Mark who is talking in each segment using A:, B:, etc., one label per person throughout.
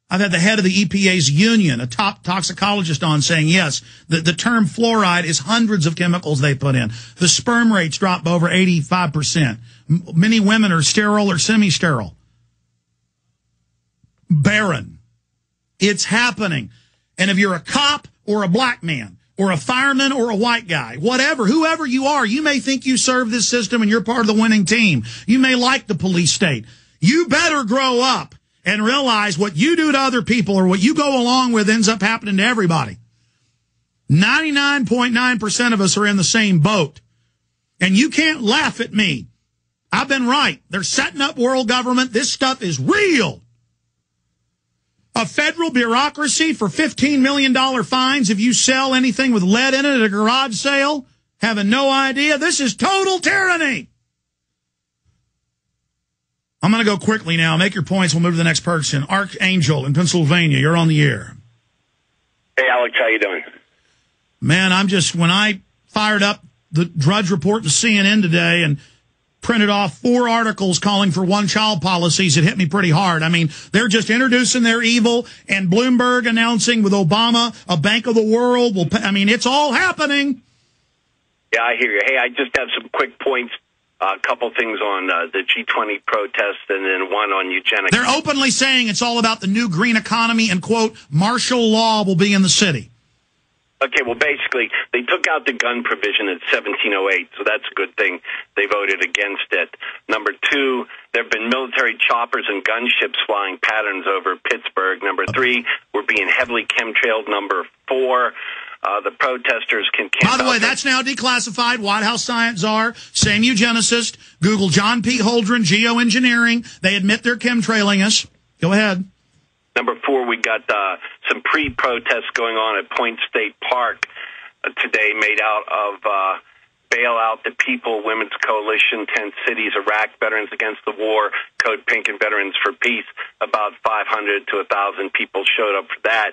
A: I've had the head of the EPA's union, a top toxicologist, on saying, yes, the term fluoride is hundreds of chemicals they put in. The sperm rates drop by over 85%. Many women are sterile or semi-sterile. Barren. It's happening. And if you're a cop or a black man or a fireman or a white guy, whatever, whoever you are, you may think you serve this system and you're part of the winning team. You may like the police state. You better grow up and realize what you do to other people or what you go along with ends up happening to everybody. 99.9% of us are in the same boat. And you can't laugh at me. I've been right. They're setting up world government. This stuff is real. A federal bureaucracy for $15 million fines if you sell anything with lead in it at a garage sale, having no idea. This is total tyranny. I'm going to go quickly now. Make your points. We'll move to the next person. Archangel in Pennsylvania. You're on the air.
B: Hey, Alex. How you doing?
A: Man, when I fired up the Drudge Report to CNN today and printed off 4 articles calling for one-child policies, it hit me pretty hard. I mean, they're just introducing their evil, and Bloomberg announcing with Obama a Bank of the World will pay. I mean, it's all happening.
B: Yeah, I hear you. Hey, I just have some quick points. A couple things on the G20 protest and then one on eugenics.
A: They're openly saying it's all about the new green economy and, quote, martial law will be in the city.
B: Okay, well, basically, they took out the gun provision at 1708, so that's a good thing. They voted against it. Number 2, there have been military choppers and gunships flying patterns over Pittsburgh. Number 3, we're being heavily chemtrailed. Number 4, the protesters can camp.
A: By the way, that's now declassified. White House science czar, same eugenicist. Google John P. Holdren, geoengineering. They admit they're chemtrailing us. Go ahead.
B: Number 4, we got some pre-protests going on at Point State Park today, made out of Bail Out the People, Women's Coalition, 10 Cities, Iraq, Veterans Against the War, Code Pink, and Veterans for Peace. About 500 to 1,000 people showed up for that.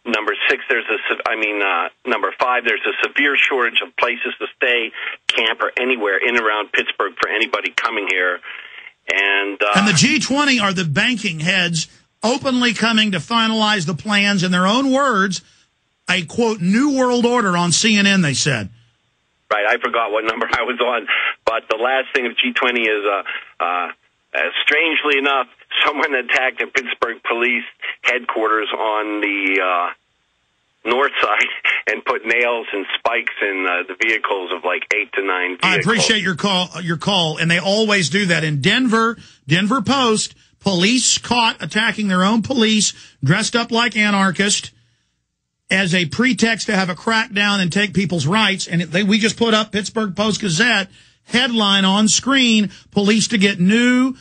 B: Number 6, number 5, there's a severe shortage of places to stay, camp, or anywhere in and around Pittsburgh for anybody coming here. And
A: the G20 are the banking heads openly coming to finalize the plans, in their own words, a, quote, new world order on CNN, they said.
B: Right, I forgot what number I was on. But the last thing of G20 is, strangely enough, someone attacked the Pittsburgh police headquarters on the north side and put nails and spikes in the vehicles of like 8 to 9 vehicles.
A: I appreciate your call, and they always do that. In Denver Post, police caught attacking their own police, dressed up like anarchists, as a pretext to have a crackdown and take people's rights. And we just put up Pittsburgh Post-Gazette, headline on screen, police to get new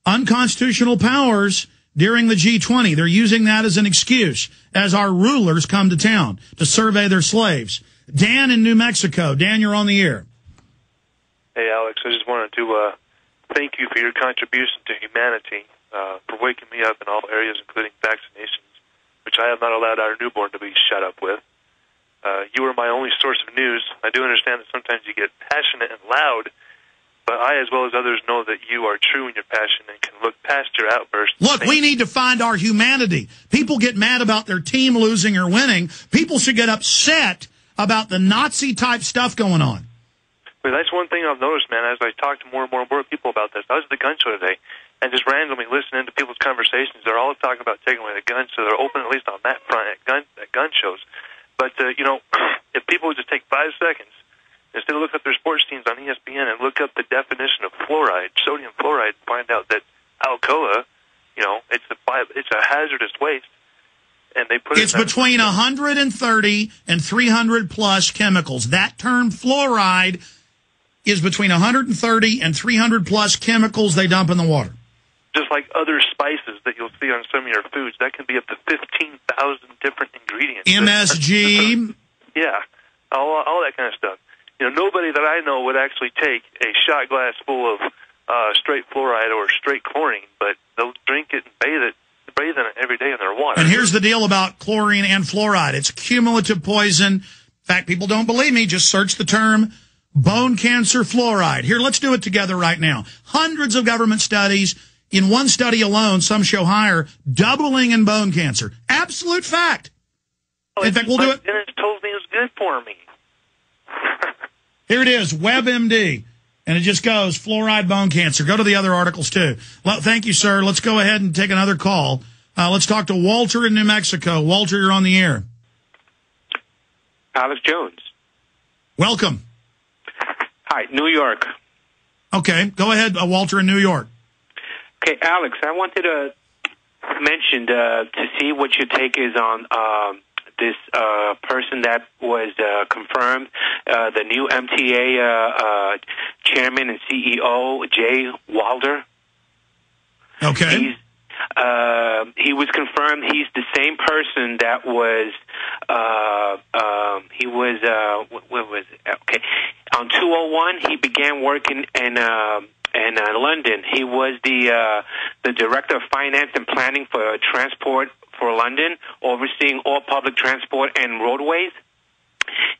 A: unconstitutional powers during the G20. They're using that as an excuse as our rulers come to town to survey their slaves. Dan in New Mexico. Dan, you're on the air.
C: Hey, Alex, I just wanted to thank you for your contribution to humanity, for waking me up in all areas, including vaccinations, which I have not allowed our newborn to be shut up with. You are my only source of news. I do understand that sometimes you get passionate and loud, but I, as well as others, know that you are true in your passion and can look past your outbursts.
A: Look, we need to find our humanity. People get mad about their team losing or winning. People should get upset about the Nazi-type stuff going on.
C: But that's one thing I've noticed, man, as I talk to more and more people about this. I was at the gun show today, and just randomly listening to people's conversations, they're all talking about taking away the guns, so they're open at least on that front at gun shows. But, if people would just take 5 seconds, instead of look up their sports teams on ESPN and look up the definition of fluoride, sodium fluoride, find out that Alcoa, it's a hazardous waste. And they put
A: it's between 130 and 300 plus chemicals. That term fluoride is between 130 and 300 plus chemicals they dump in the water.
C: Just like other spices that you'll see on some of your foods, that can be up to 15,000 different ingredients.
A: MSG.
C: Yeah, all that kind of stuff. Nobody that I know would actually take a shot glass full of straight fluoride or straight chlorine, but they'll drink it and bathe in it every day in their water.
A: And here's the deal about chlorine and fluoride. It's cumulative poison. In fact, people don't believe me. Just search the term bone cancer fluoride. Here, let's do it together right now. Hundreds of government studies In one study alone, some show higher, doubling in bone cancer. Absolute fact. In fact, we'll do it.
C: Dennis told me it was good for me.
A: Here it is, WebMD. And it just goes, fluoride bone cancer. Go to the other articles, too. Well, thank you, sir. Let's go ahead and take another call. Let's talk to Walter in New Mexico. Walter, you're on the air.
D: Alex Jones.
A: Welcome.
D: Hi, New York.
A: Okay, go ahead, Walter in New York.
D: Okay, Alex, I wanted to mention to see what your take is on this person that was confirmed, the new MTA chairman and CEO, Jay Wilder.
A: Okay.
D: He was confirmed. He's the same person that was. Where was it? Okay, on 201, he began working in London. He was the director of finance and planning for transport for London, overseeing all public transport and roadways.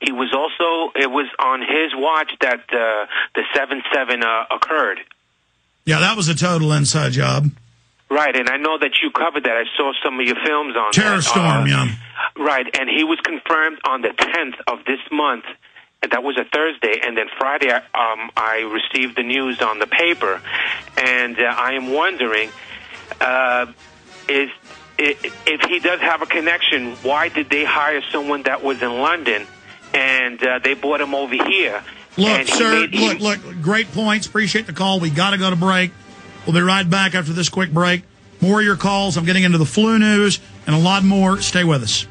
D: He was also. It was on his watch that the 7/7 occurred.
A: Yeah, that was a total inside job.
D: Right, and I know that you covered that. I saw some of your films on
A: Terror
D: that.
A: Storm, yeah.
D: Right, and he was confirmed on the 10th of this month. And that was a Thursday, and then Friday I received the news on the paper. And I am wondering, if he does have a connection, why did they hire someone that was in London and they brought him over here?
A: Look, sir, look, great points. Appreciate the call. We got to go to break. We'll be right back after this quick break. More of your calls. I'm getting into the flu news and a lot more. Stay with us.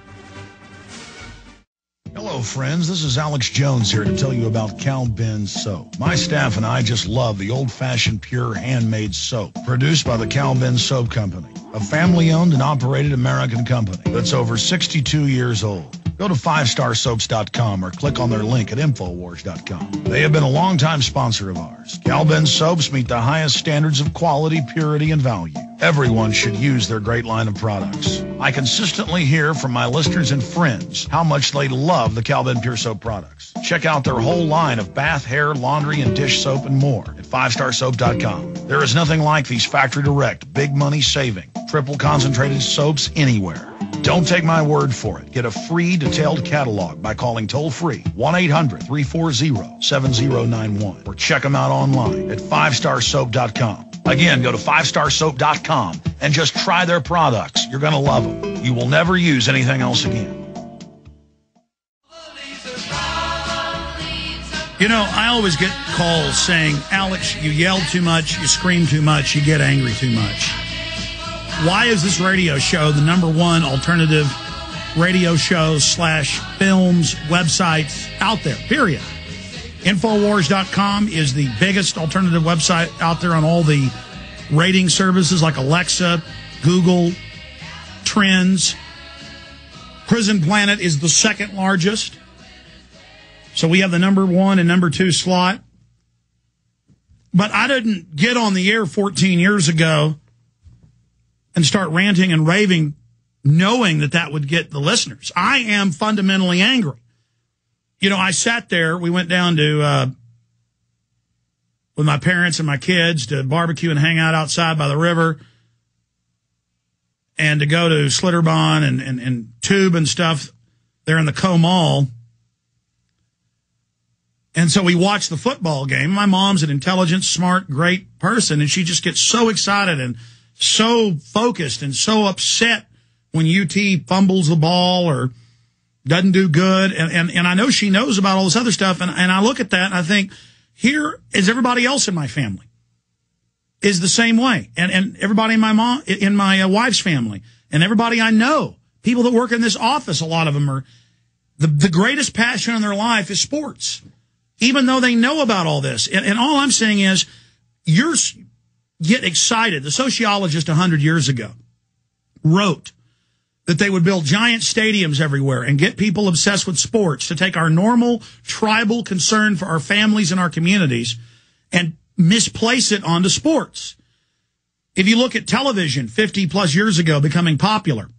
A: Hello, friends. This is Alex Jones here to tell you about Cal Ben Soap. My staff and I just love the old-fashioned, pure, handmade soap produced by the Cal Ben Soap Company, a family-owned and operated American company that's over 62 years old. Go to 5starsoaps.com or click on their link at Infowars.com. They have been a longtime sponsor of ours. Cal Ben Soaps meet the highest standards of quality, purity, and value. Everyone should use their great line of products. I consistently hear from my listeners and friends how much they love the Cal Ben Pure Soap products. Check out their whole line of bath, hair, laundry, and dish soap and more at 5starsoap.com. There is nothing like these factory direct, big money saving, triple concentrated soaps anywhere. Don't take my word for it. Get a free detailed catalog by calling toll-free 1-800-340-7091 or check them out online at 5starsoap.com. Again, go to 5starsoap.com and just try their products. You're going to love them. You will never use anything else again. You know, I always get calls saying, Alex, you yell too much, you scream too much, you get angry too much. Why is this radio show the #1 alternative radio show / films, websites out there, period? Infowars.com is the biggest alternative website out there on all the rating services like Alexa, Google, Trends. Prison Planet is the second largest. So we have the #1 and #2 slot. But I didn't get on the air 14 years ago and start ranting and raving knowing that that would get the listeners. I am fundamentally angry. You know, I sat there, we went down to, with my parents and my kids to barbecue and hang out outside by the river and to go to Slitterbahn and Tube and stuff there in the Co Mall. And so we watched the football game. My mom's an intelligent, smart, great person, and she just gets so excited and so focused and so upset when UT fumbles the ball or doesn't do good. And I know she knows about all this other stuff. And I look at that and I think, here is everybody else in my family is the same way. And everybody in my wife's family and everybody I know, people that work in this office, a lot of them are the greatest passion in their life is sports, even though they know about all this. And all I'm saying is get excited. The sociologist 100 years ago wrote that they would build giant stadiums everywhere and get people obsessed with sports to take our normal tribal concern for our families and our communities and misplace it onto sports. If you look at television 50 plus years ago becoming popular,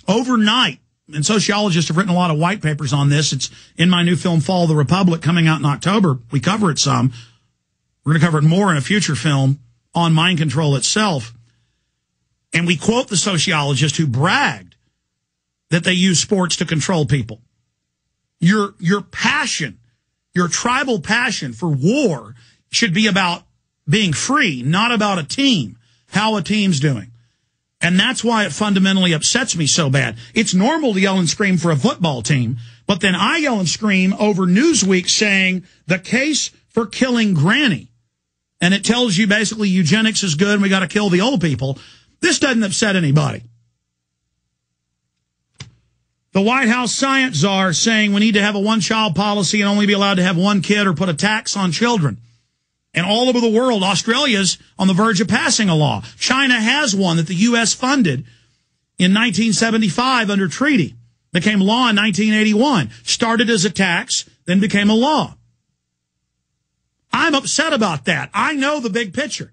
A: overnight, and sociologists have written a lot of white papers on this. It's in my new film, Fall of the Republic, coming out in October. We cover it some. We're going to cover it more in a future film on mind control itself. And we quote the sociologist who bragged that they use sports to control people. Your passion, your tribal passion for war should be about being free, not about a team, how a team's doing. And that's why it fundamentally upsets me so bad. It's normal to yell and scream for a football team, but then I yell and scream over Newsweek saying the case for killing Granny. And it tells you basically eugenics is good and we got to kill the old people. This doesn't upset anybody. The White House science czar saying we need to have a one-child policy and only be allowed to have one kid or put a tax on children. And all over the world, Australia's on the verge of passing a law. China has one that the U.S. funded in 1975 under treaty. Became law in 1981. Started as a tax, then became a law. I'm upset about that. I know the big picture.